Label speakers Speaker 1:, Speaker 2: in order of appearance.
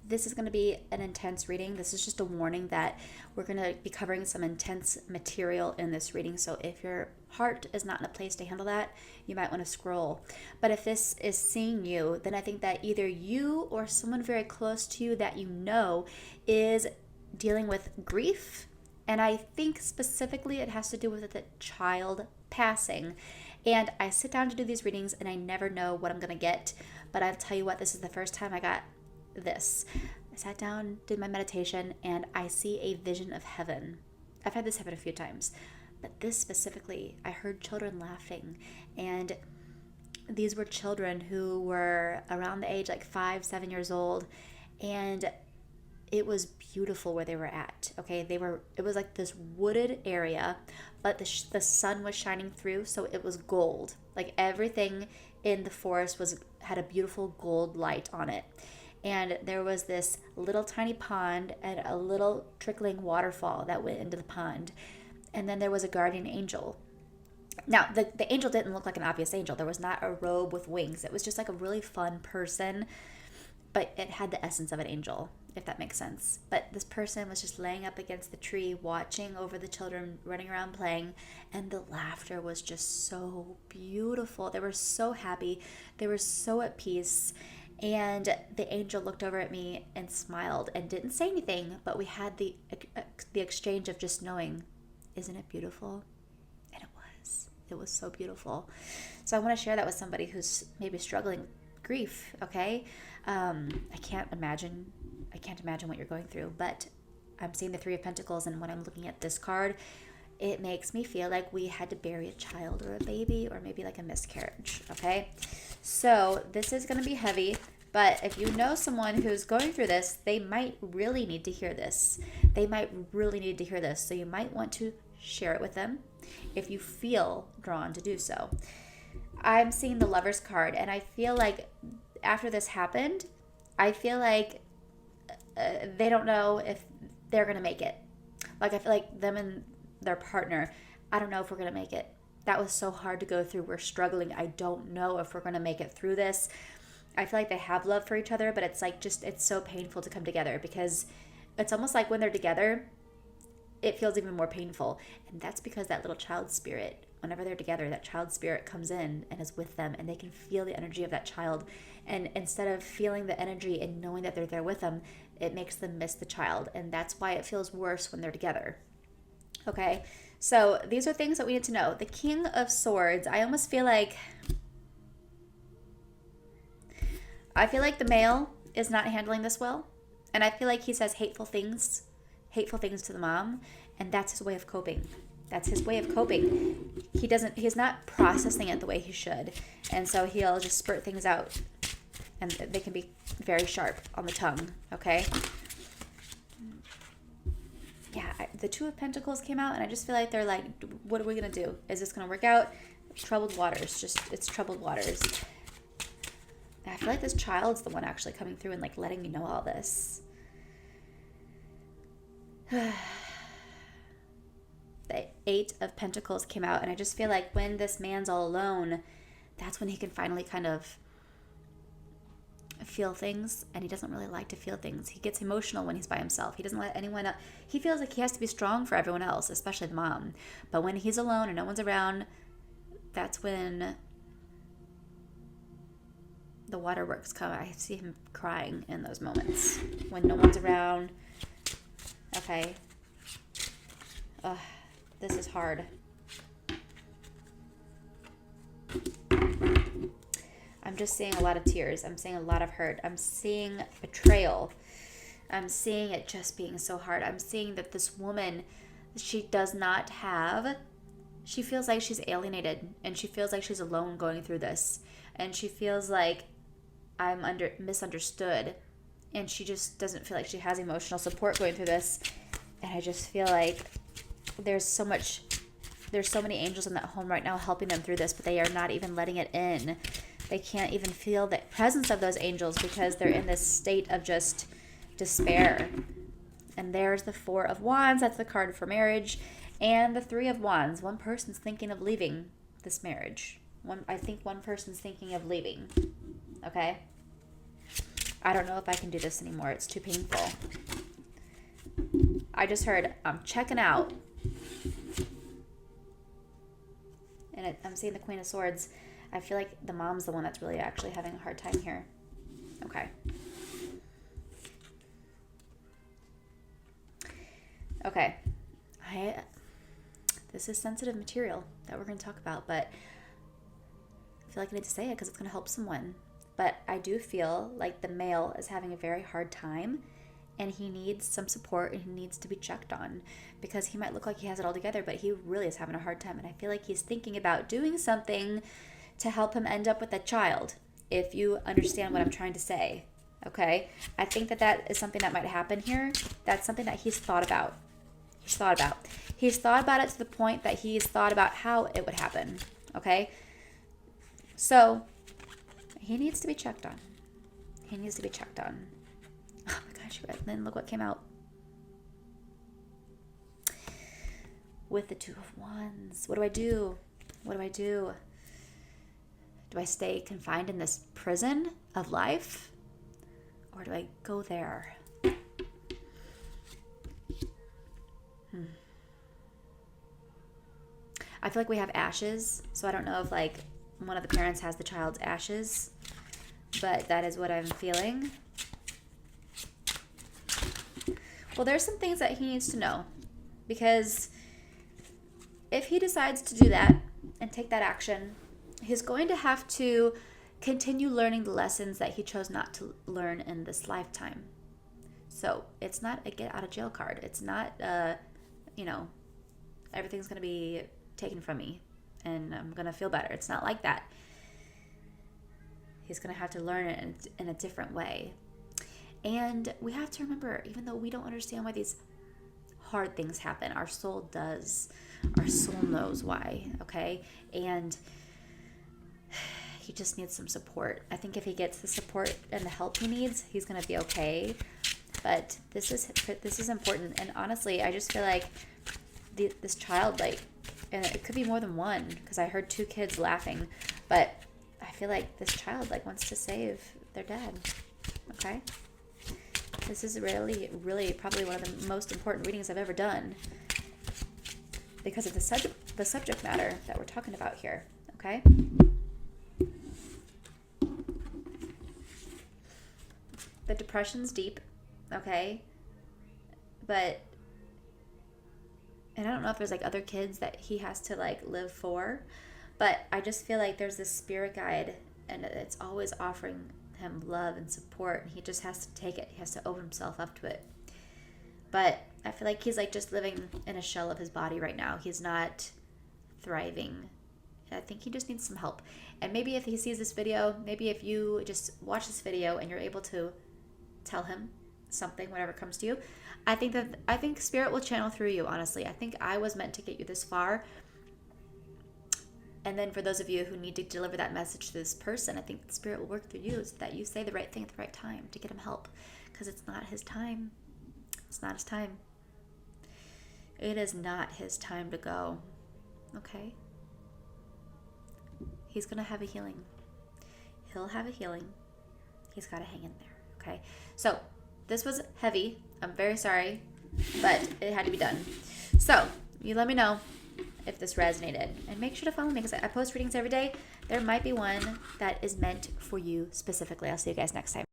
Speaker 1: This is going to be an intense reading. This is just a warning that we're going to be covering some intense material in this reading. So if your heart is not in a place to handle that, you might want to scroll. But if this is seeing you, then I think that either you or someone very close to you that you know is dealing with grief. And I think specifically it has to do with the child passing. And I sit down to do these readings and I never know what I'm going to get. But I'll tell you what, this is the first time I got this. I sat down, did my meditation, and I see a vision of heaven. I've had this happen a few times, but this specifically, I heard children laughing, and these were children who were around the age like 5, 7 years old, and it was beautiful where they were at. Okay, it was like this wooded area, but the sun was shining through, so it was gold. Like everything in the forest had a beautiful gold light on it. And there was this little tiny pond and a little trickling waterfall that went into the pond. And then there was a guardian angel. Now, the angel didn't look like an obvious angel. There was not a robe with wings. It was just like a really fun person, but it had the essence of an angel, if that makes sense. But this person was just laying up against the tree, watching over the children running around playing, and the laughter was just so beautiful. They were so happy. They were so at peace. And the angel looked over at me and smiled and didn't say anything, but we had the exchange of just knowing, isn't it beautiful? And it was. It was so beautiful. So I want to share that with somebody who's maybe struggling with grief, okay? I can't imagine what you're going through, but I'm seeing the Three of Pentacles, and when I'm looking at this card, it makes me feel like we had to bury a child or a baby or maybe like a miscarriage, okay? So this is going to be heavy, but if you know someone who's going through this, they might really need to hear this. So you might want to share it with them if you feel drawn to do so. I'm seeing the Lover's card, and I feel like after this happened, I feel like they don't know if they're going to make it. Like I feel like them and their partner, I don't know if we're going to make it. That was so hard to go through. We're struggling. I don't know if we're going to make it through this. I feel like they have love for each other, but it's like it's so painful to come together, because it's almost like when they're together, it feels even more painful. And that's because that little child spirit, whenever they're together, that child spirit comes in and is with them, and they can feel the energy of that child. And instead of feeling the energy and knowing that they're there with them, it makes them miss the child. And that's why it feels worse when they're together. Okay, so these are things that we need to know. The King of Swords, I almost feel like the male is not handling this well. And I feel like he says hateful things to the mom, and that's his way of coping. He's not processing it the way he should. And so he'll just spurt things out, and they can be very sharp on the tongue, okay? Yeah, the Two of Pentacles came out, and I just feel like they're like, what are we going to do? Is this going to work out? Troubled waters. It's troubled waters. And I feel like this child's the one actually coming through and like letting me know all this. The Eight of Pentacles came out, and I just feel like when this man's all alone, that's when he can finally kind of feel things, and he doesn't really like to feel things. He gets emotional when he's by himself. He doesn't let anyone else. He feels like he has to be strong for everyone else, especially the mom. But when he's alone and no one's around, that's when the waterworks come. I see him crying in those moments when no one's around. Okay. Ugh, this is hard. I'm just seeing a lot of tears. I'm seeing a lot of hurt. I'm seeing betrayal. I'm seeing it just being so hard. I'm seeing that this woman, she feels like she's alienated, and she feels like she's alone going through this. And she feels like I'm misunderstood, and she just doesn't feel like she has emotional support going through this. And I just feel like there's so many angels in that home right now helping them through this, but they are not even letting it in. They can't even feel the presence of those angels because they're in this state of just despair. And there's the Four of Wands. That's the card for marriage. And the Three of Wands. One person's thinking of leaving this marriage. I think one person's thinking of leaving. Okay? I don't know if I can do this anymore. It's too painful. I just heard, I'm checking out. And I'm seeing the Queen of Swords. I feel like the mom's the one that's really actually having a hard time here. Okay. Okay. This is sensitive material that we're going to talk about, but I feel like I need to say it because it's going to help someone. But I do feel like the male is having a very hard time, and he needs some support, and he needs to be checked on, because he might look like he has it all together, but he really is having a hard time. And I feel like he's thinking about doing something to help him end up with a child, if you understand what I'm trying to say. Okay? I think that is something that might happen here. That's something that he's thought about. He's thought about it to the point that he's thought about how it would happen. Okay? So, he needs to be checked on. Oh my gosh, you guys. And then look what came out. With the Two of Wands. What do I do? Do I stay confined in this prison of life? Or do I go there? I feel like we have ashes, so I don't know if like one of the parents has the child's ashes, but that is what I'm feeling. Well, there's some things that he needs to know, because if he decides to do that and take that action, he's going to have to continue learning the lessons that he chose not to learn in this lifetime. So it's not a get out of jail card. It's not, everything's going to be taken from me and I'm going to feel better. It's not like that. He's going to have to learn it in a different way. And we have to remember, even though we don't understand why these hard things happen, our soul does. Our soul knows why, okay? And he just needs some support. I think if he gets the support and the help he needs, he's going to be okay. But this is important. And honestly, I just feel like this child, like, and it could be more than one, because I heard 2 kids laughing, but I feel like this child like wants to save their dad. Okay? This is really, really probably one of the most important readings I've ever done, because of the subject matter that we're talking about here. Okay? The depression's deep. Okay? And I don't know if there's like other kids that he has to like live for, but I just feel like there's this spirit guide, and it's always offering him love and support, and he just has to take it. He has to open himself up to it. But I feel like he's like just living in a shell of his body right now. He's not thriving. I think he just needs some help. And maybe if he sees this video, maybe if you just watch this video and you're able to tell him something, whatever comes to you, I think Spirit will channel through you, honestly. I think I was meant to get you this far. And then for those of you who need to deliver that message to this person, I think Spirit will work through you so that you say the right thing at the right time to get him help. Because it's not his time. It's not his time. It is not his time to go. Okay? He's going to have a healing. He'll have a healing. He's got to hang in there. Okay? So, this was heavy. I'm very sorry, but it had to be done. So, you let me know if this resonated. And make sure to follow me, because I post readings every day. There might be one that is meant for you specifically. I'll see you guys next time.